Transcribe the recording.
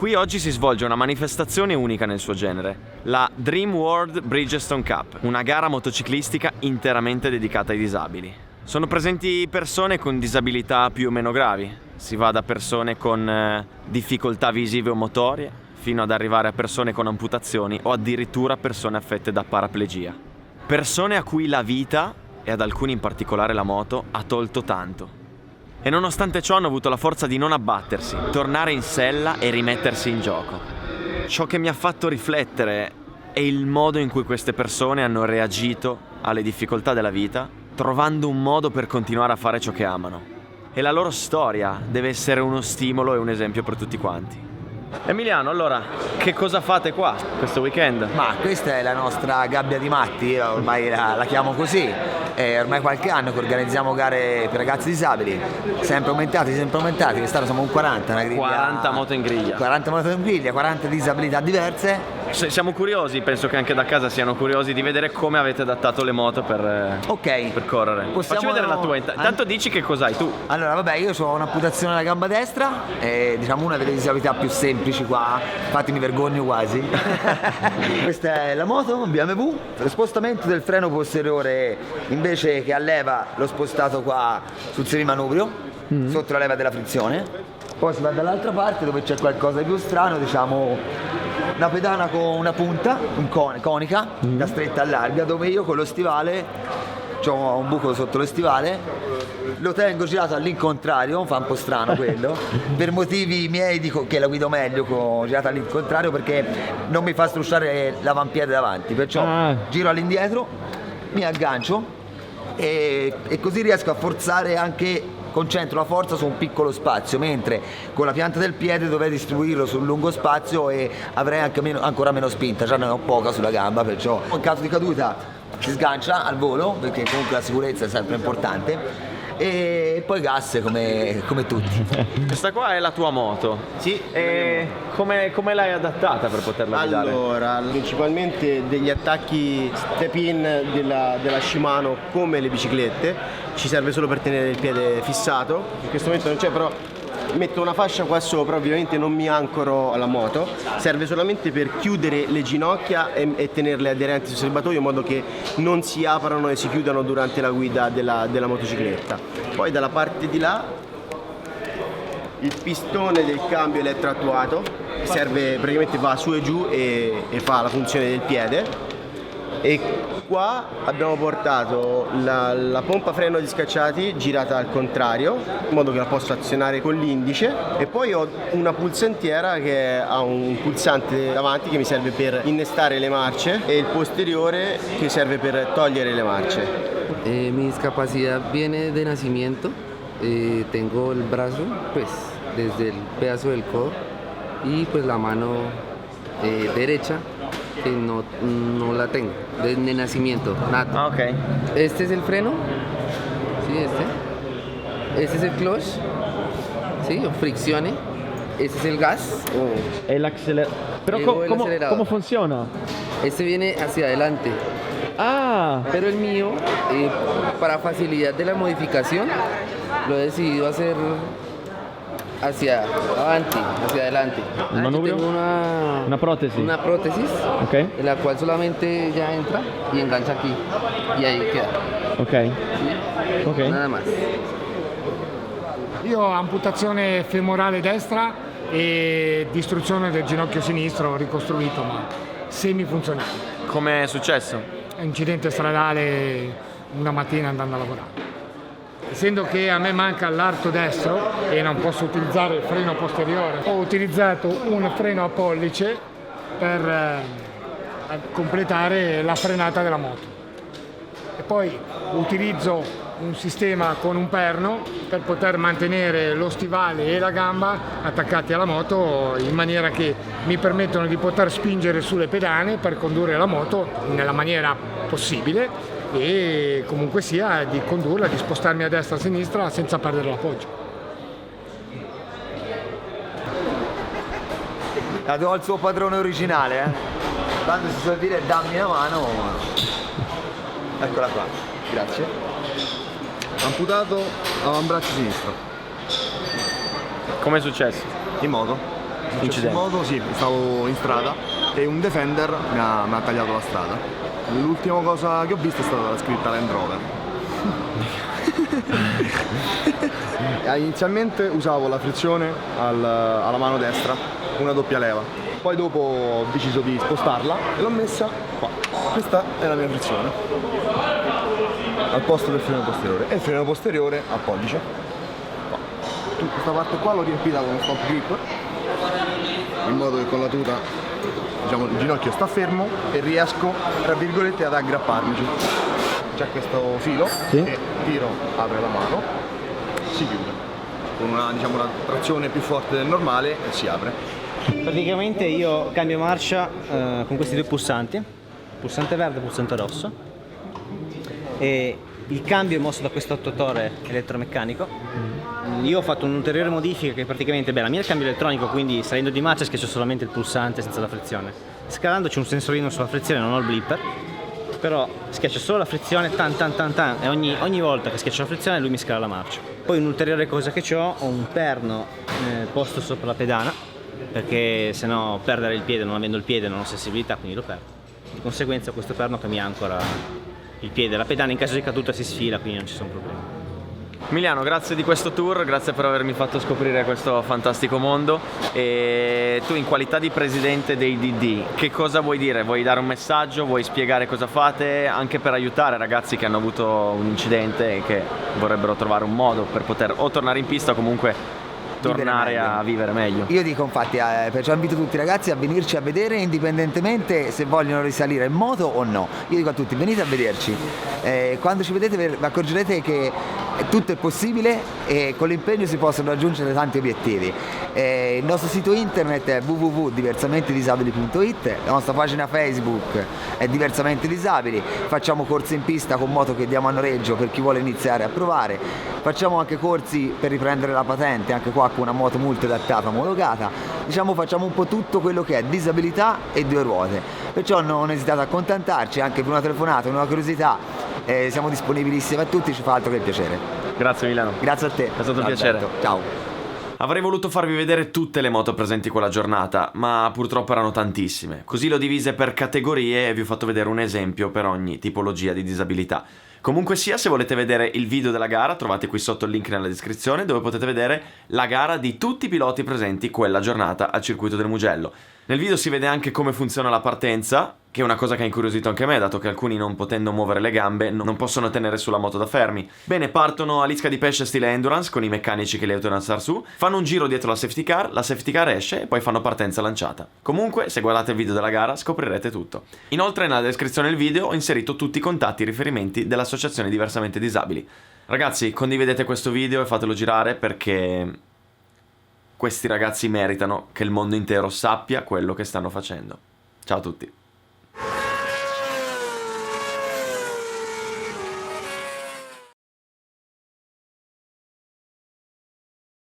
Qui oggi si svolge una manifestazione unica nel suo genere, la Dream World Bridgestone Cup, una gara motociclistica interamente dedicata ai disabili. Sono presenti persone con disabilità più o meno gravi, si va da persone con difficoltà visive o motorie, fino ad arrivare a persone con amputazioni o addirittura persone affette da paraplegia. Persone a cui la vita, e ad alcuni in particolare la moto, ha tolto tanto. E nonostante ciò hanno avuto la forza di non abbattersi, tornare in sella e rimettersi in gioco. Ciò che mi ha fatto riflettere è il modo in cui queste persone hanno reagito alle difficoltà della vita, trovando un modo per continuare a fare ciò che amano. E la loro storia deve essere uno stimolo e un esempio per tutti quanti. Emiliano, allora, che cosa fate qua questo weekend? Ma questa è la nostra gabbia di matti, io ormai la chiamo così. È ormai qualche anno che organizziamo gare per ragazzi disabili, sempre aumentati, quest'anno siamo un 40, una griglia, 40 moto in griglia. 40 moto in griglia, 40 disabilità diverse. Siamo curiosi, penso che anche da casa siano curiosi di vedere come avete adattato le moto per correre. Facci vedere la tua, intanto dici che cos'hai tu. Allora vabbè, io ho un'amputazione alla gamba destra, diciamo una delle disabilità più semplici qua, infatti mi vergogno quasi. Questa è la moto, BMW, lo spostamento del freno posteriore invece che a leva l'ho spostato qua sul semimanubrio, sotto la leva della frizione. Poi si va dall'altra parte dove c'è qualcosa di più strano, diciamo una pedana con una punta conica, da stretta a larga, dove io con lo stivale, ho un buco sotto lo stivale, lo tengo girato all'incontrario, fa un po' strano quello, per motivi miei dico che la guido meglio girato all'incontrario perché non mi fa strusciare l'avampiede davanti, perciò giro all'indietro, mi aggancio e così riesco a forzare anche, concentro la forza su un piccolo spazio, mentre con la pianta del piede dovrei distribuirlo sul lungo spazio e avrei anche ancora meno spinta, già ne ho poca sulla gamba, perciò in caso di caduta si sgancia al volo, perché comunque la sicurezza è sempre importante, e poi gas come tutti. Questa qua è la tua moto? Sì. E come l'hai adattata per poterla guidare? Allora, principalmente degli attacchi step-in della Shimano come le biciclette, ci serve solo per tenere il piede fissato, in questo momento non c'è, però metto una fascia qua sopra, ovviamente non mi ancoro alla moto, serve solamente per chiudere le ginocchia e tenerle aderenti sul serbatoio in modo che non si aprano e si chiudano durante la guida della motocicletta. Poi dalla parte di là il pistone del cambio elettroattuato, serve, praticamente va su e giù e fa la funzione del piede. E qua abbiamo portato la pompa freno di scacciati girata al contrario, in modo che la posso azionare con l'indice, e poi ho una pulsantiera che ha un pulsante davanti che mi serve per innestare le marce e il posteriore che serve per togliere le marce. Mi discapacidad viene de nacimiento, tengo el brazo pues desde el pedazo del codo y pues la mano derecha que no la tengo, de nacimiento, nato. Ah, ok. Este es el freno, sí, este es el clutch, sí, o friczione, este es el gas, E l'acceleratore. Però Llevo el acelerador. come funziona? este viene hacia adelante, Ah, pero el mío, para facilidad de la modificación, lo he decidido hacer hacia adelante. ¿El manubrio? Yo tengo una protesi. una prótesis Ok, en la cual solamente ya entra y engancha aquí y ahí queda. ok, ok. Nada más. Io ho amputazione femorale destra e distruzione del ginocchio sinistro ricostruito, ma semifunzionale. Come è successo? Incidente stradale una mattina andando a lavorare. Essendo che a me manca l'arto destro e non posso utilizzare il freno posteriore, ho utilizzato un freno a pollice per completare la frenata della moto. E poi utilizzo un sistema con un perno per poter mantenere lo stivale e la gamba attaccati alla moto in maniera che mi permettono di poter spingere sulle pedane per condurre la moto nella maniera possibile e comunque sia di condurla, di spostarmi a destra e a sinistra senza perdere l'appoggio. La do al suo padrone originale, quando si suol dire dammi una mano. Eccola qua, grazie. Amputato avambraccio sinistro. Come è successo? In moto. In incidente. modo, sì, stavo in strada e un Defender mi ha tagliato la strada. L'ultima cosa che ho visto è stata la scritta Land Rover. Inizialmente usavo la frizione alla mano destra, una doppia leva. Poi dopo ho deciso di spostarla e l'ho messa qua. Questa è la mia frizione. Al posto del freno posteriore. E il freno posteriore a pollice. Qua. Questa parte qua l'ho riempita con uno stop grip, in modo che con la tuta, diciamo, il ginocchio sta fermo e riesco, tra virgolette, ad aggrapparmici. C'è questo filo e tiro, apre la mano, si chiude. Con una, diciamo, una trazione più forte del normale e si apre. Praticamente io cambio marcia con questi due pulsanti, pulsante verde e pulsante rosso, e il cambio è mosso da questo attuatore elettromeccanico. Io ho fatto un'ulteriore modifica che praticamente, la mia è il cambio elettronico, quindi salendo di marcia schiaccio solamente il pulsante senza la frizione. Scalando c'è un sensorino sulla frizione, non ho il blipper, però schiaccio solo la frizione, tan tan tan tan, e ogni volta che schiaccio la frizione lui mi scala la marcia. Poi un'ulteriore cosa che ho un perno posto sopra la pedana, perché sennò perdere il piede, non avendo il piede non ho sensibilità, quindi lo perdo. Di conseguenza questo perno che mi ancora il piede, la pedana in caso di caduta si sfila, quindi non ci sono problemi. Emiliano, grazie di questo tour, grazie per avermi fatto scoprire questo fantastico mondo. E tu, in qualità di presidente dei DD, che cosa vuoi dire? Vuoi dare un messaggio? Vuoi spiegare cosa fate? Anche per aiutare ragazzi che hanno avuto un incidente e che vorrebbero trovare un modo per poter o tornare in pista o comunque tornare a vivere meglio. Io dico infatti, perciò invito tutti i ragazzi a venirci a vedere indipendentemente se vogliono risalire in moto o no. Io dico a tutti, venite a vederci. Quando ci vedete vi accorgerete che tutto è possibile e con l'impegno si possono raggiungere tanti obiettivi. Il nostro sito internet è www.diversamentedisabili.it, la nostra pagina Facebook è Diversamente Disabili, facciamo corsi in pista con moto che diamo a noleggio per chi vuole iniziare a provare, facciamo anche corsi per riprendere la patente, anche qua con una moto multi adattata, omologata. Diciamo, facciamo un po' tutto quello che è disabilità e due ruote, perciò non esitate a contattarci anche per una telefonata, una curiosità. Siamo disponibilissimi a tutti, ci fa altro che piacere. Grazie Emiliano. Grazie a te. È stato un Ciao, piacere. Alberto. Ciao. Avrei voluto farvi vedere tutte le moto presenti quella giornata, ma purtroppo erano tantissime. Così l'ho divise per categorie e vi ho fatto vedere un esempio per ogni tipologia di disabilità. Comunque sia, se volete vedere il video della gara, trovate qui sotto il link nella descrizione, dove potete vedere la gara di tutti i piloti presenti quella giornata al circuito del Mugello. Nel video si vede anche come funziona la partenza, che è una cosa che ha incuriosito anche me, dato che alcuni, non potendo muovere le gambe, non possono tenere sulla moto da fermi. Bene, partono a lisca di pesce stile endurance, con i meccanici che li aiutano a star su, fanno un giro dietro la safety car esce e poi fanno partenza lanciata. Comunque, se guardate il video della gara, scoprirete tutto. Inoltre, nella descrizione del video ho inserito tutti i contatti e riferimenti dell'associazione Diversamente Disabili. Ragazzi, condividete questo video e fatelo girare, perché questi ragazzi meritano che il mondo intero sappia quello che stanno facendo. Ciao a tutti.